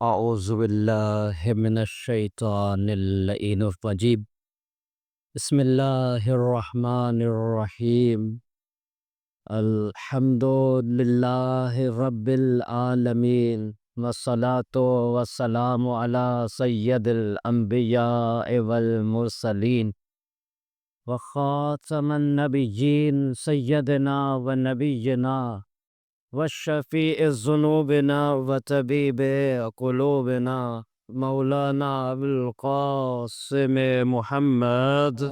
أعوذ بالله من الشيطان اللعين الرجيم. بسم الله الرحمن الرحيم. الحمد لله رب العالمين، والصلاة والسلام على سيد الأنبياء والمرسلين وخاتم النبيين سيدنا ونبينا وشفيع ذنوبنا وطبيب قلوبنا مولانا أبو القاسم محمد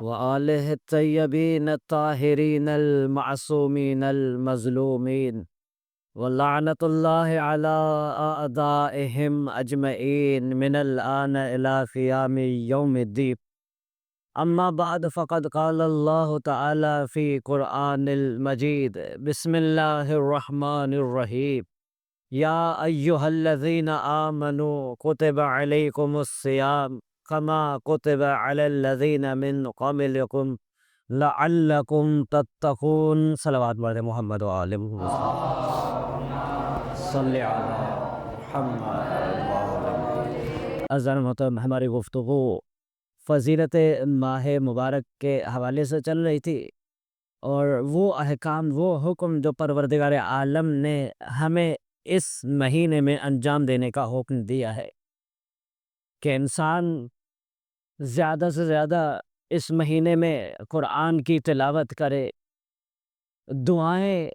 وآله الطيبين الطاهرين المعصومين المظلومين، ولعنة الله على أعدائهم أجمعين من الآن إلى قيام يوم الدين. أما بعد، فقد قال الله تعالى في قرآن المجيد: بسم الله الرحمن الرحيم. يا أيها الذين آمنوا كتب عليكم الصيام كما كتب على الذين من قبلكم لعلكم تتقون. صلوات بر محمد وآل محمد صلی علی محمد. عزیزان محترم، ہماری گفتگو فضیلت ماہ مبارک کے حوالے سے چل رہی تھی، اور وہ احکام، وہ حکم جو پروردگار عالم نے ہمیں اس مہینے میں انجام دینے کا حکم دیا ہے کہ انسان زیادہ سے زیادہ اس مہینے میں قرآن کی تلاوت کرے، دعائیں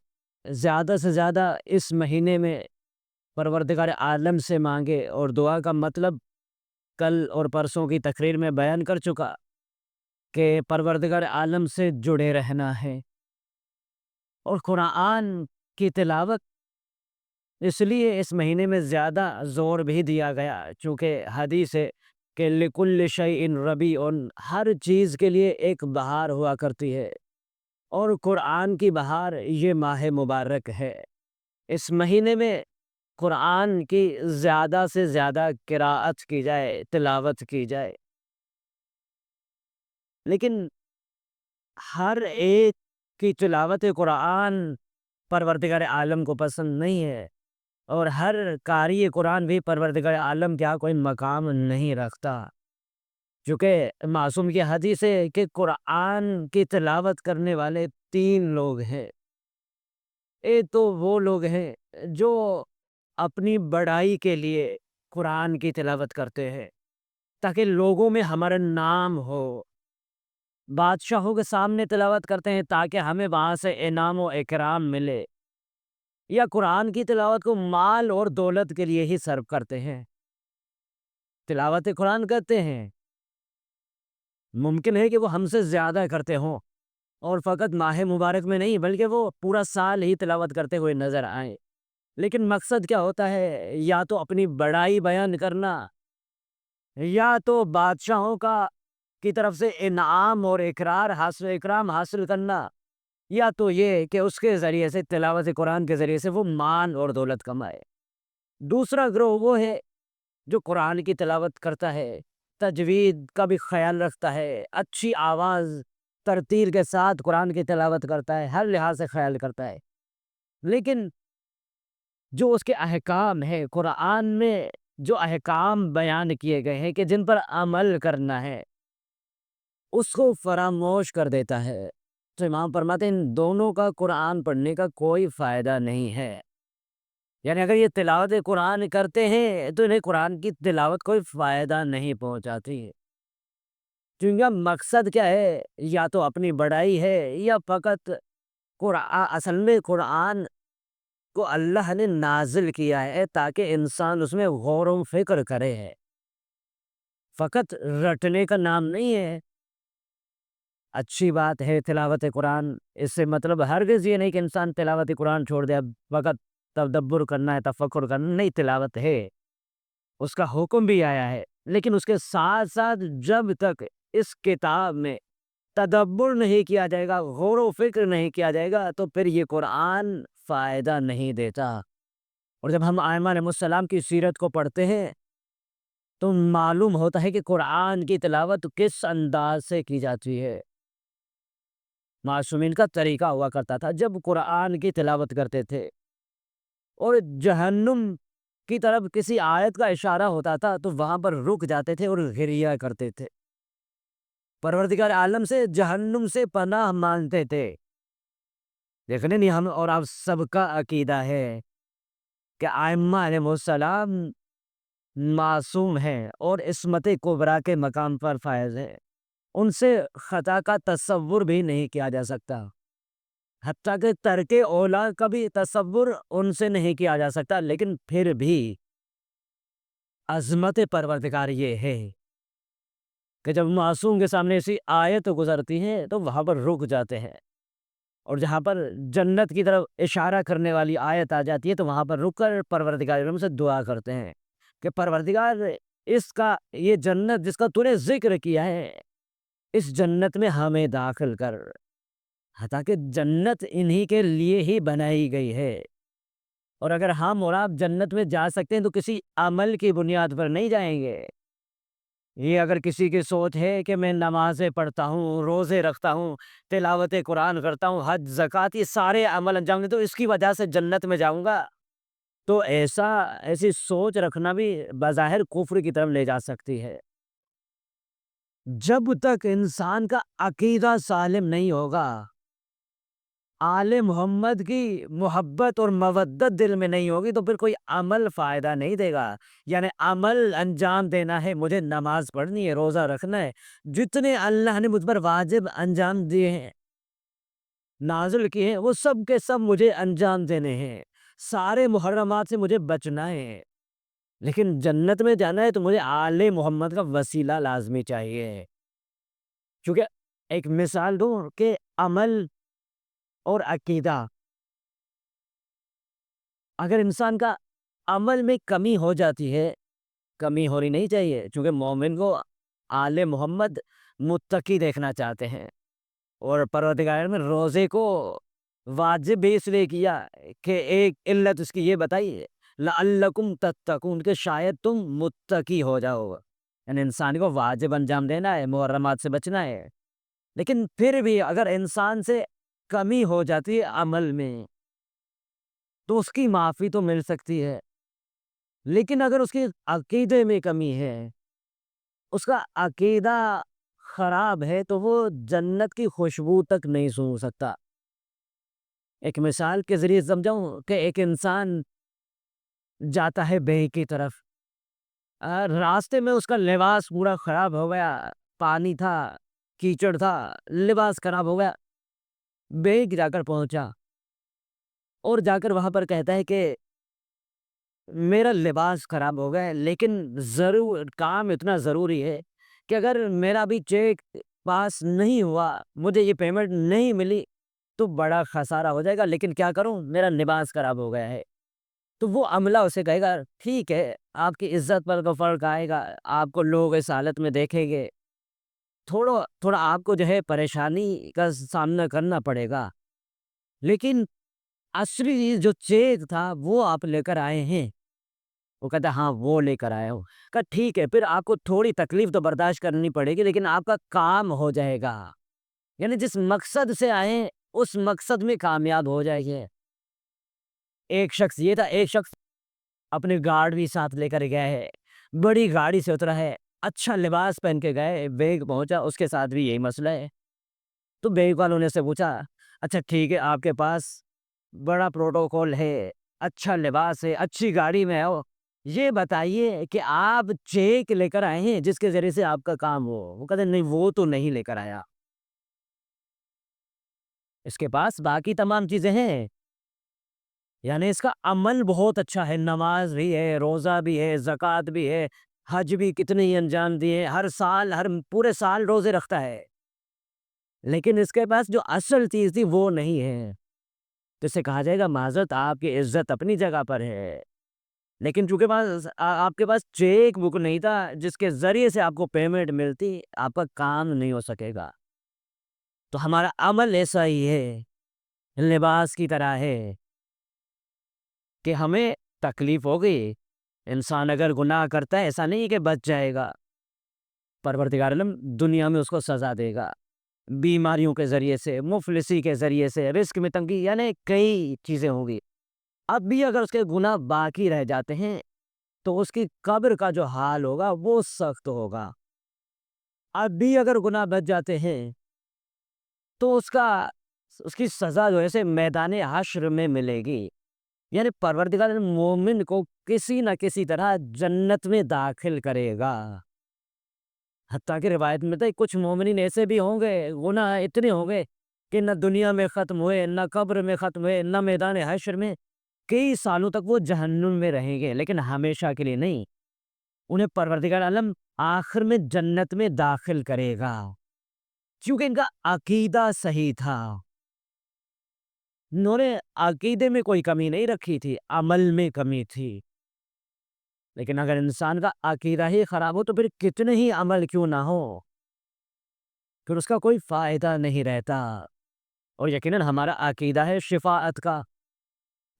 زیادہ سے زیادہ اس مہینے میں پروردگار عالم سے مانگے. اور دعا کا مطلب کل اور پرسوں کی تقریر میں بیان کر چکا کہ پروردگار عالم سے جڑے رہنا ہے. اور قرآن کی تلاوت اس لیے اس مہینے میں زیادہ زور بھی دیا گیا، چونکہ حدیث ہے کہ لِكُلِّ شَيْءٍ رَبِيعٌ، ہر چیز کے لیے ایک بہار ہوا کرتی ہے، اور قرآن کی بہار یہ ماہ مبارک ہے. اس مہینے میں قرآن کی زیادہ سے زیادہ قراءت کی جائے، تلاوت کی جائے. لیکن ہر ایک کی تلاوت قرآن پروردگار عالم کو پسند نہیں ہے، اور ہر قاری قرآن بھی پروردگار عالم کیا کوئی مقام نہیں رکھتا. چونکہ معصوم کی حدیث ہے کہ قرآن کی تلاوت کرنے والے تین لوگ ہیں. ایک تو وہ لوگ ہیں جو اپنی بڑائی کے لیے قرآن کی تلاوت کرتے ہیں تاکہ لوگوں میں ہمارا نام ہو، بادشاہوں کے سامنے تلاوت کرتے ہیں تاکہ ہمیں وہاں سے انعام و اکرام ملے، یا قرآن کی تلاوت کو مال اور دولت کے لیے ہی صرف کرتے ہیں. تلاوت قرآن کرتے ہیں، ممکن ہے کہ وہ ہم سے زیادہ کرتے ہوں، اور فقط ماہ مبارک میں نہیں بلکہ وہ پورا سال ہی تلاوت کرتے ہوئے نظر آئیں. لیکن مقصد کیا ہوتا ہے؟ یا تو اپنی بڑائی بیان کرنا، یا تو بادشاہوں کی طرف سے انعام اور اکرام حاصل کرنا، یا تو یہ کہ اس کے ذریعے سے، تلاوت قرآن کے ذریعے سے، وہ مان اور دولت کمائے. دوسرا گروہ وہ ہے جو قرآن کی تلاوت کرتا ہے، تجوید کا بھی خیال رکھتا ہے، اچھی آواز ترتیل کے ساتھ قرآن کی تلاوت کرتا ہے، ہر لحاظ سے خیال کرتا ہے. لیکن جو اس کے احکام ہیں، قرآن میں جو احکام بیان کیے گئے ہیں کہ جن پر عمل کرنا ہے، اس کو فراموش کر دیتا ہے. تو امام فرماتے ہیں ان دونوں کا قرآن پڑھنے کا کوئی فائدہ نہیں ہے. یعنی اگر یہ تلاوت قرآن کرتے ہیں تو انہیں قرآن کی تلاوت کوئی فائدہ نہیں پہنچاتی ہے. کیونکہ مقصد کیا ہے؟ یا تو اپنی بڑائی ہے، یا فقط اصل میں قرآن کو اللہ نے نازل کیا ہے تاکہ انسان اس میں غور و فکر کرے ہے، فقط رٹنے کا نام نہیں ہے. اچھی بات ہے تلاوت قرآن، اس سے مطلب ہرگز یہ نہیں کہ انسان تلاوت قرآن چھوڑ دے، اب فقط تدبر کرنا ہے، تفکر کرنا نہیں. تلاوت ہے، اس کا حکم بھی آیا ہے، لیکن اس کے ساتھ ساتھ جب تک اس کتاب میں تدبر نہیں کیا جائے گا، غور و فکر نہیں کیا جائے گا، تو پھر یہ قرآن فائدہ نہیں دیتا. اور جب ہم ائمہ علیہ السلام کی سیرت کو پڑھتے ہیں تو معلوم ہوتا ہے کہ قرآن کی تلاوت کس انداز سے کی جاتی ہے. معصومین کا طریقہ ہوا کرتا تھا جب قرآن کی تلاوت کرتے تھے اور جہنم کی طرف کسی آیت کا اشارہ ہوتا تھا تو وہاں پر رک جاتے تھے اور گریہ کرتے تھے، پروردگار عالم سے جہنم سے پناہ مانگتے تھے۔ دیکھنے نہیں، ہم اور آپ سب کا عقیدہ ہے کہ ائمہ علیہ السلام معصوم ہیں اور عصمت کبریٰ کے مقام پر فائز ہیں، ان سے خطا کا تصور بھی نہیں کیا جا سکتا، حتیٰ کہ ترک اولا کا بھی تصور ان سے نہیں کیا جا سکتا۔ لیکن پھر بھی عظمت پروردگار یہ ہے کہ جب معصوم کے سامنے ایسی آیت گزرتی ہے تو وہاں پر رک جاتے ہیں، اور جہاں پر جنت کی طرف اشارہ کرنے والی آیت آ جاتی ہے تو وہاں پر رک کر پروردگار عالم سے دعا کرتے ہیں کہ پروردگار اس کا یہ جنت جس کا تو نے ذکر کیا ہے، اس جنت میں ہمیں داخل کر، حتیٰ کہ جنت انہی کے لیے ہی بنائی گئی ہے، اور اگر ہم اور آپ جنت میں جا سکتے ہیں تو کسی عمل کی بنیاد پر نہیں جائیں گے۔ یہ اگر کسی کی سوچ ہے کہ میں نمازیں پڑھتا ہوں، روزے رکھتا ہوں، تلاوت قرآن کرتا ہوں، حج زکوٰۃ، یہ سارے عمل انجام دیں تو اس کی وجہ سے جنت میں جاؤں گا، تو ایسی سوچ رکھنا بھی بظاہر کفر کی طرف لے جا سکتی ہے۔ جب تک انسان کا عقیدہ سالم نہیں ہوگا، آل محمد کی محبت اور مودت دل میں نہیں ہوگی، تو پھر کوئی عمل فائدہ نہیں دے گا۔ یعنی عمل انجام دینا ہے، مجھے نماز پڑھنی ہے، روزہ رکھنا ہے، جتنے اللہ نے مجھ پر واجب انجام دیے ہیں، نازل کیے ہیں، وہ سب کے سب مجھے انجام دینے ہیں، سارے محرمات سے مجھے بچنا ہے۔ لیکن جنت میں جانا ہے تو مجھے آل محمد کا وسیلہ لازمی چاہیے، کیونکہ ایک مثال دوں کہ عمل اور عقیدہ، اگر انسان کا عمل میں کمی ہو جاتی ہے، کمی ہونی نہیں چاہیے، چونکہ مومن کو آل محمد متقی دیکھنا چاہتے ہیں، اور پروردگار نے روزے کو واجب بھی اس لیے کیا کہ ایک علت اس کی یہ بتائی لعلکم تتقون، کہ شاید تم متقی ہو جاؤ، یعنی انسان کو واجب انجام دینا ہے، محرمات سے بچنا ہے۔ لیکن پھر بھی اگر انسان سے کمی ہو جاتی ہے عمل میں تو اس کی معافی تو مل سکتی ہے، لیکن اگر اس کے عقیدے میں کمی ہے، اس کا عقیدہ خراب ہے، تو وہ جنت کی خوشبو تک نہیں سونگھ سکتا۔ ایک مثال کے ذریعے سمجھاؤں کہ ایک انسان جاتا ہے بیگ کی طرف، راستے میں اس کا لباس پورا خراب ہو گیا، پانی تھا، کیچڑ تھا، لباس خراب ہو گیا، بیگ جا کر پہنچا اور جا کر وہاں پر کہتا ہے کہ میرا لباس خراب ہو گیا ہے، لیکن کام اتنا ضروری ہے کہ اگر میرا بھی چیک پاس نہیں ہوا، مجھے یہ پیمنٹ نہیں ملی تو بڑا خسارہ ہو جائے گا، لیکن کیا کروں، میرا لباس خراب ہو گیا ہے۔ تو وہ عملہ اسے کہے گا ٹھیک ہے، آپ کی عزت پر تو فرق آئے گا، آپ کو لوگ اس حالت میں دیکھیں گے، تھوڑا آپ کو جو ہے پریشانی کا سامنا کرنا پڑے گا، لیکن اصلی جو چیک تھا وہ آپ لے کر آئے ہیں۔ وہ کہتا ہے ہاں وہ لے کر آئے ہو، کہا ٹھیک ہے، پھر آپ کو تھوڑی تکلیف تو برداشت کرنی پڑے گی، لیکن آپ کا کام ہو جائے گا، یعنی جس مقصد سے آئے اس مقصد میں کامیاب ہو جائے گے۔ ایک شخص یہ تھا، ایک شخص اپنے گارڈ بھی ساتھ لے کر گیا ہے، بڑی گاڑی سے اترا ہے، اچھا لباس پہن کے گئے، بیگ پہنچا، اس کے ساتھ بھی یہی مسئلہ ہے۔ تو بیگ والوں نے سے پوچھا اچھا ٹھیک ہے، آپ کے پاس بڑا پروٹوکول ہے، اچھا لباس ہے، اچھی گاڑی میں ہو، یہ بتائیے کہ آپ چیک لے کر آئے ہیں جس کے ذریعے سے آپ کا کام ہو؟ وہ کہتے ہیں نہیں، وہ تو نہیں لے کر آیا، اس کے پاس باقی تمام چیزیں ہیں، یعنی اس کا عمل بہت اچھا ہے، نماز بھی ہے، روزہ بھی ہے، زکوٰۃ بھی ہے، حج بھی کتنے ہی انجام دیے، ہر سال ہر پورے سال روزے رکھتا ہے، لیکن اس کے پاس جو اصل چیز تھی وہ نہیں ہے، تو اسے کہا جائے گا معذرت، آپ کی عزت اپنی جگہ پر ہے، لیکن چونکہ آپ کے پاس چیک بک نہیں تھا جس کے ذریعے سے آپ کو پیمنٹ ملتی، آپ کا کام نہیں ہو سکے گا۔ تو ہمارا عمل ایسا ہی ہے، لباس کی طرح ہے کہ ہمیں تکلیف ہوگی، انسان اگر گناہ کرتا ہے ایسا نہیں کہ بچ جائے گا، پروردگار عالم دنیا میں اس کو سزا دے گا، بیماریوں کے ذریعے سے، مفلسی کے ذریعے سے، رزق میں تنگی، یعنی کئی چیزیں ہوں گی۔ اب بھی اگر اس کے گناہ باقی رہ جاتے ہیں تو اس کی قبر کا جو حال ہوگا وہ سخت ہوگا۔ اب بھی اگر گناہ بچ جاتے ہیں تو اس کی سزا جو ہے اسے میدان حشر میں ملے گی، یعنی پروردگار مومن کو کسی نہ کسی طرح جنت میں داخل کرے گا۔ حتیٰ کہ روایت میں تھا کچھ مومنین ایسے بھی ہوں گے، گناہ اتنے ہوں گے کہ نہ دنیا میں ختم ہوئے، نہ قبر میں ختم ہوئے، نہ میدان حشر میں، کئی سالوں تک وہ جہنم میں رہیں گے، لیکن ہمیشہ کے لیے نہیں۔ انہیں پروردگار عالم آخر میں جنت میں داخل کرے گا، کیونکہ ان کا عقیدہ صحیح تھا۔ انہوں نے عقیدے میں کوئی کمی نہیں رکھی تھی، عمل میں کمی تھی۔ لیکن اگر انسان کا عقیدہ ہی خراب ہو تو پھر کتنے ہی عمل کیوں نہ ہو، پھر اس کا کوئی فائدہ نہیں رہتا۔ اور یقیناً ہمارا عقیدہ ہے شفاعت کا۔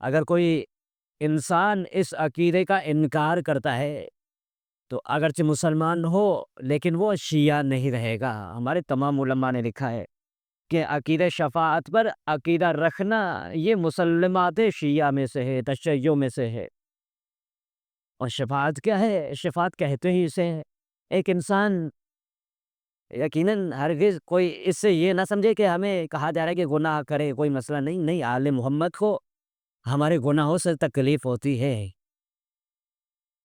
اگر کوئی انسان اس عقیدے کا انکار کرتا ہے تو اگرچہ مسلمان ہو لیکن وہ شیعہ نہیں رہے گا۔ ہمارے تمام علماء نے لکھا ہے کہ عقیدہ شفاعت پر عقیدہ رکھنا یہ مسلمات شیعہ میں سے ہے، تشیع میں سے ہے۔ اور شفاعت کیا ہے؟ شفاعت کہتے ہی اسے ہیں۔ ایک انسان یقیناً ہرگز کوئی اس سے یہ نہ سمجھے کہ ہمیں کہا جا رہا ہے کہ گناہ کرے، کوئی مسئلہ نہیں، نہیں، آل محمد کو ہمارے گناہوں سے تکلیف ہوتی ہے۔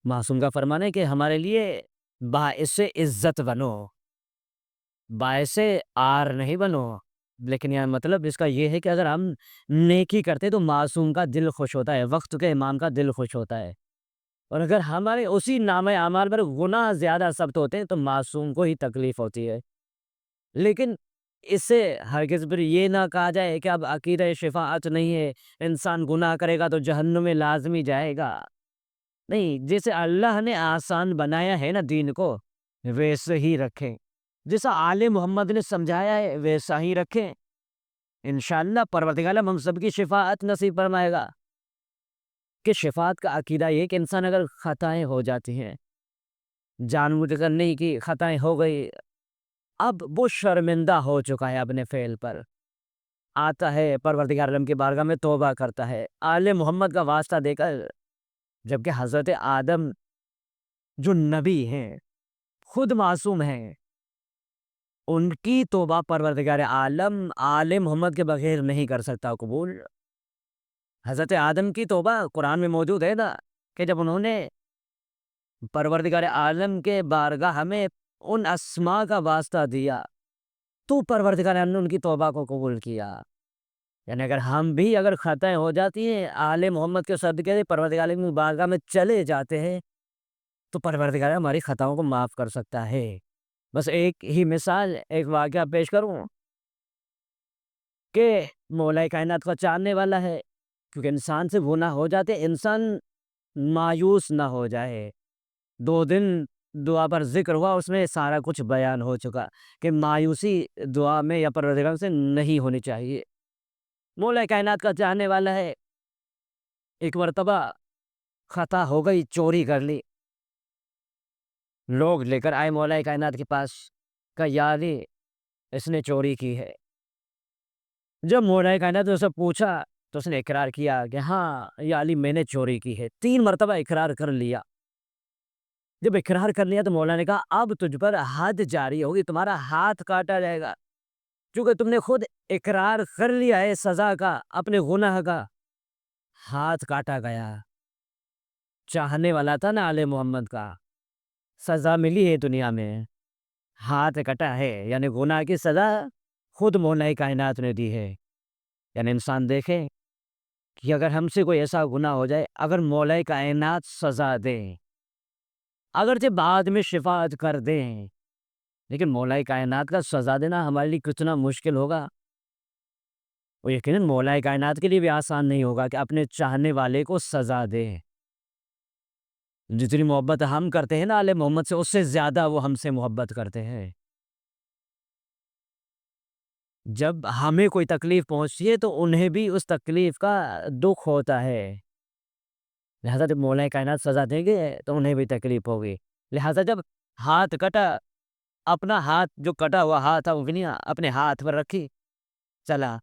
معصوم کا فرمان ہے کہ ہمارے لیے باعث عزت بنو، باعث آر نہیں بنو۔ لیکن یہ مطلب اس کا یہ ہے کہ اگر ہم نیکی کرتے تو معصوم کا دل خوش ہوتا ہے، وقت کے امام کا دل خوش ہوتا ہے۔ اور اگر ہمارے اسی نامہ اعمال پر گناہ زیادہ ثبت ہوتے ہیں تو معصوم کو ہی تکلیف ہوتی ہے۔ لیکن اس سے ہرگز پھر یہ نہ کہا جائے کہ اب عقیدہ شفاعت نہیں ہے، انسان گناہ کرے گا تو جہنم میں لازمی جائے گا۔ نہیں، جیسے اللہ نے آسان بنایا ہے نا دین کو، ویسے ہی رکھیں۔ جیسا آل محمد نے سمجھایا ہے ویسا ہی رکھیں۔ انشاءاللہ پروردگار ہم سب کی شفاعت نصیب فرمائے گا۔ کہ شفاعت کا عقیدہ یہ کہ انسان اگر خطائیں ہو جاتی ہیں، جان بوجھ کر نہیں کی خطائیں ہو گئی، اب وہ شرمندہ ہو چکا ہے اپنے فعل پر، آتا ہے پروردگار عالم کی بارگاہ میں توبہ کرتا ہے آل محمد کا واسطہ دے کر، جبکہ حضرت آدم جو نبی ہیں، خود معصوم ہیں، ان کی توبہ پروردگار عالم آل محمد کے بغیر نہیں کر سکتا قبول۔ حضرت آدم کی توبہ قرآن میں موجود ہے نا، کہ جب انہوں نے پروردگار عالم کے بارگاہ میں ان اسماء کا واسطہ دیا تو پروردگار عالم نے ان کی توبہ کو قبول کیا۔ یعنی اگر ہم بھی اگر خطائیں ہو جاتی ہیں آل محمد کے صدقے سے پروردگار عالم کی بارگاہ میں چلے جاتے ہیں تو پروردگار ہماری خطاؤں کو معاف کر سکتا ہے۔ بس ایک ہی مثال، ایک واقعہ پیش کروں کہ مولا کائنات کا چاہنے والا ہے، کیونکہ انسان سے گناہ ہو جاتے انسان مایوس نہ ہو جائے۔ 2 دن دعا پر ذکر ہوا، اس میں سارا کچھ بیان ہو چکا کہ مایوسی دعا میں یا پروردگار سے نہیں ہونی چاہیے۔ مولا کائنات کا چاہنے والا ہے، ایک مرتبہ خطا ہو گئی، چوری کر لی، لوگ لے کر آئے مولا کائنات کے پاس، کہ یا علی اس نے چوری کی ہے۔ جب مولا کائنات نے اسے پوچھا تو اس نے اقرار کیا کہ ہاں یا علی میں نے چوری کی ہے، 3 مرتبہ اقرار کر لیا۔ جب اقرار کر لیا تو مولا نے کہا اب تجھ پر حد جاری ہوگی، تمہارا ہاتھ کاٹا جائے گا، کیونکہ تم نے خود اقرار کر لیا ہے سزا کا، اپنے گناہ کا۔ ہاتھ کاٹا گیا، چاہنے والا تھا نا آل محمد کا، سزا ملی ہے دنیا میں، ہاتھ کٹا ہے، یعنی گناہ کی سزا خود مولا کائنات نے دی ہے۔ یعنی انسان دیکھیں کہ اگر ہم سے کوئی ایسا گناہ ہو جائے، اگر مولا کائنات سزا دیں، اگرچہ بعد میں شفاعت کر دیں، لیکن مولا کائنات کا سزا دینا ہمارے لیے کتنا مشکل ہوگا۔ وہ یقیناً مولا کائنات کے لیے بھی آسان نہیں ہوگا کہ اپنے چاہنے والے کو سزا دے۔ جتنی محبت ہم کرتے ہیں نا آل محمد سے، اس سے زیادہ وہ ہم سے محبت کرتے ہیں۔ جب ہمیں کوئی تکلیف پہنچتی ہے تو انہیں بھی اس تکلیف کا دکھ ہوتا ہے، لہذا جب مولا کائنات سزا دیں گے تو انہیں بھی تکلیف ہوگی۔ لہذا جب ہاتھ کٹا اپنا ہاتھ جو کٹا ہوا ہاتھ تھا انگلیاں اپنے ہاتھ پر رکھی چلا۔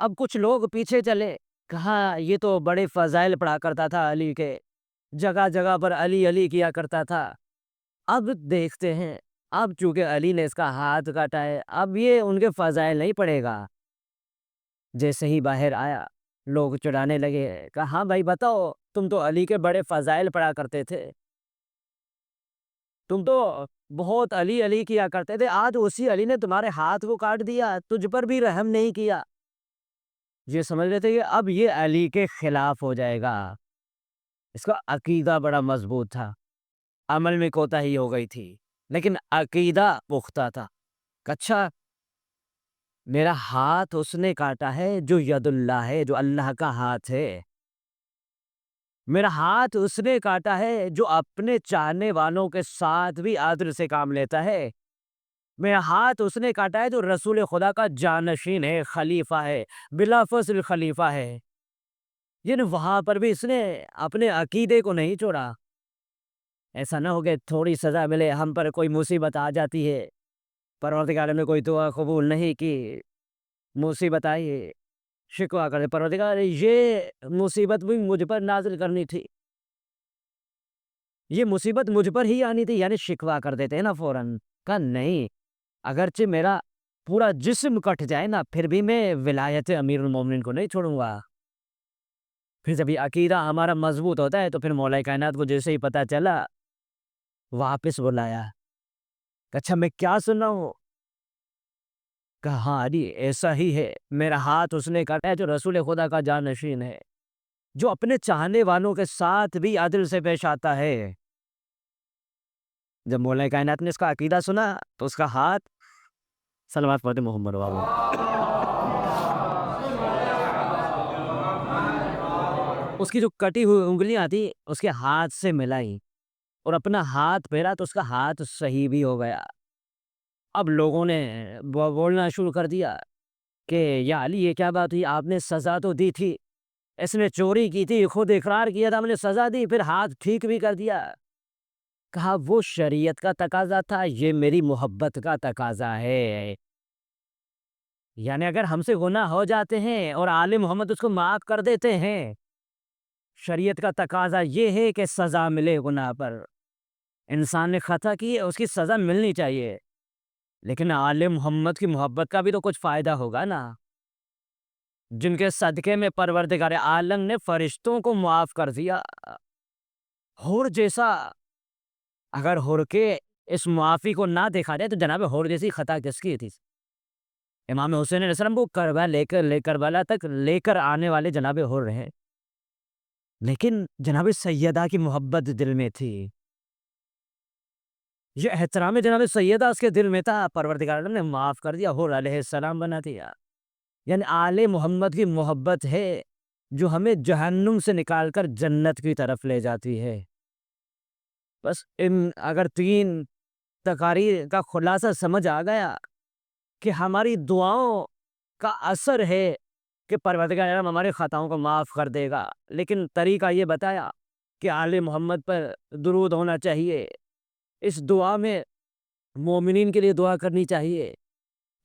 اب کچھ لوگ پیچھے چلے، کہا یہ تو بڑے فضائل پڑھا کرتا تھا علی کے، جگہ جگہ پر علی علی کیا کرتا تھا۔ اب دیکھتے ہیں، اب چونکہ علی نے اس کا ہاتھ کاٹا ہے، اب یہ ان کے فضائل نہیں پڑے گا۔ جیسے ہی باہر آیا لوگ چڑھانے لگے، کہا ہاں بھائی بتاؤ، تم تو علی کے بڑے فضائل پڑھا کرتے تھے، تم تو بہت علی علی کیا کرتے تھے، آج اسی علی نے تمہارے ہاتھ کو کاٹ دیا، تجھ پر بھی رحم نہیں کیا۔ یہ سمجھ رہے تھے کہ اب یہ علی کے خلاف ہو جائے گا۔ اس کا عقیدہ بڑا مضبوط تھا، عمل میں کوتاہی ہو گئی تھی لیکن عقیدہ پختہ تھا۔ اچھا، میرا ہاتھ اس نے کاٹا ہے جو ید اللہ ہے، جو اللہ کا ہاتھ ہے۔ میرا ہاتھ اس نے کاٹا ہے جو اپنے چاہنے والوں کے ساتھ بھی عدل سے کام لیتا ہے۔ میرا ہاتھ اس نے کاٹا ہے جو رسول خدا کا جانشین ہے، خلیفہ ہے، بلا فصل خلیفہ ہے۔ یعنی وہاں پر بھی اس نے اپنے عقیدے کو نہیں چھوڑا۔ ایسا نہ ہو کہ تھوڑی سزا ملے، ہم پر کوئی مصیبت آ جاتی ہے، پروردگار نے کوئی دعا قبول نہیں کی، مصیبت آئی، شکوہ کرے پروردگار یہ مصیبت بھی مجھ پر نازل کرنی تھی، یہ مصیبت مجھ پر ہی آنی تھی، یعنی شکوہ کر دیتے ہیں نا فوراً۔ کہا نہیں، اگرچہ میرا پورا جسم کٹ جائے نا پھر بھی میں ولایت امیر المومنین کو نہیں چھوڑوں گا۔ پھر جب یہ عقیدہ ہمارا مضبوط ہوتا ہے تو پھر مولا کائنات کو جیسے ہی پتہ چلا واپس بلایا، کہ اچھا میں کیا سنا ہوں؟ کہا ہاں علی ایسا ہی ہے، میرا ہاتھ اس نے کاٹا ہے جو رسول خدا کا جانشین ہے، جو اپنے چاہنے والوں کے ساتھ بھی عدل سے پیش آتا ہے۔ جب مولا کائنات نے اس کا عقیدہ سنا تو اس کا ہاتھ صلوات پڑھتے محمد بابو، اس کی جو کٹی ہوئی انگلیاں تھی اس کے ہاتھ سے ملائی اور اپنا ہاتھ پھیرا تو اس کا ہاتھ صحیح بھی ہو گیا۔ اب لوگوں نے بولنا شروع کر دیا کہ یا علی یہ کیا بات ہوئی، آپ نے سزا تو دی تھی، اس نے چوری کی تھی، خود اقرار کیا تھا، ہم نے سزا دی، پھر ہاتھ ٹھیک بھی کر دیا۔ کہا وہ شریعت کا تقاضا تھا، یہ میری محبت کا تقاضا ہے۔ یعنی اگر ہم سے گناہ ہو جاتے ہیں اور آل محمد اس کو معاف کر دیتے ہیں، شریعت کا تقاضا یہ ہے کہ سزا ملے گناہ پر۔ انسان نے خطا کی ہے، اس کی سزا ملنی چاہیے، لیکن آل محمد کی محبت کا بھی تو کچھ فائدہ ہوگا نا، جن کے صدقے میں پروردگار عالم نے فرشتوں کو معاف کر دیا۔ حور جیسا، اگر حور کے اس معافی کو نہ دیکھا جائے تو جناب حور جیسی خطا کس کی تھی؟ امام حسین علیہ السلام کو کربلا تک لے کر آنے والے جناب حور رہے، لیکن جناب سیدہ کی محبت دل میں تھی، یہ احترام جناب سیدہ اس کے دل میں تھا، پروردگار عالم نے معاف کر دیا، حور علیہ السلام بنا دیا۔ یعنی آل محمد کی محبت ہے جو ہمیں جہنم سے نکال کر جنت کی طرف لے جاتی ہے۔ بس اگر تین تقاریر کا خلاصہ سمجھ آ گیا کہ ہماری دعاؤں کا اثر ہے کہ پروردگار عالم ہمارے خطاؤں کو معاف کر دے گا، لیکن طریقہ یہ بتایا کہ آل محمد پر درود ہونا چاہیے، اس دعا میں مومنین کے لیے دعا کرنی چاہیے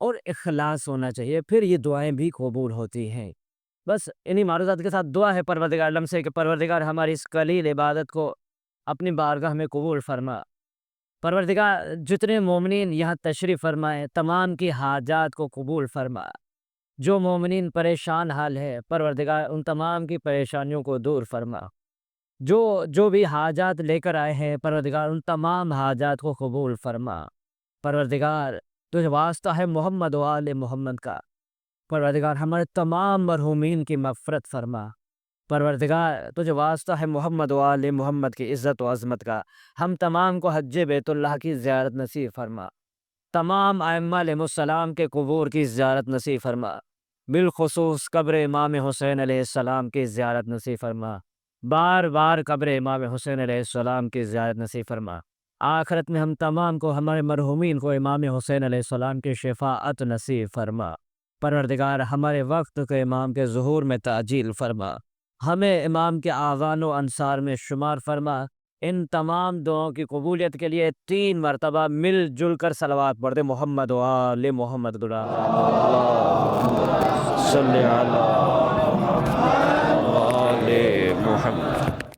اور اخلاص ہونا چاہیے، پھر یہ دعائیں بھی قبول ہوتی ہیں۔ بس انہی معروضات کے ساتھ دعا ہے پروردگار عالم سے کہ پروردگار ہماری اس قلیل عبادت کو اپنی بارگاہ میں قبول فرما۔ پروردگار جتنے مومنین یہاں تشریف فرمائے تمام کی حاجات کو قبول فرما، جو مومنین پریشان حال ہے پروردگار ان تمام کی پریشانیوں کو دور فرما، جو بھی حاجات لے کر آئے ہیں پروردگار ان تمام حاجات کو قبول فرما۔ پروردگار تجھے واسطہ ہے محمد و آل محمد کا، پروردگار ہمارے تمام مرحومین کی مغفرت فرما۔ پروردگار تجھے واسطہ ہے محمد و آل محمد کی عزت و عظمت کا، ہم تمام کو حج بیت اللہ کی زیارت نصیب فرما، تمام ائمہ علیہ السلام کے قبور کی زیارت نصیب فرما، بالخصوص قبر امام حسین علیہ السلام کی زیارت نصیب فرما، بار بار قبر امام حسین علیہ السلام کی زیارت نصیب فرما۔ آخرت میں ہم تمام کو ہمارے مرحومین کو امام حسین علیہ السلام کی شفاعت نصیب فرما۔ پروردگار ہمارے وقت کے امام کے ظہور میں تعجیل فرما، ہمیں امام کے آوان و انصار میں شمار فرما، ان تمام دعاؤں کی قبولیت کے لیے 3 مرتبہ مل جل کر صلوات پڑھتے محمد و آل محمد صلی علی آل محمد.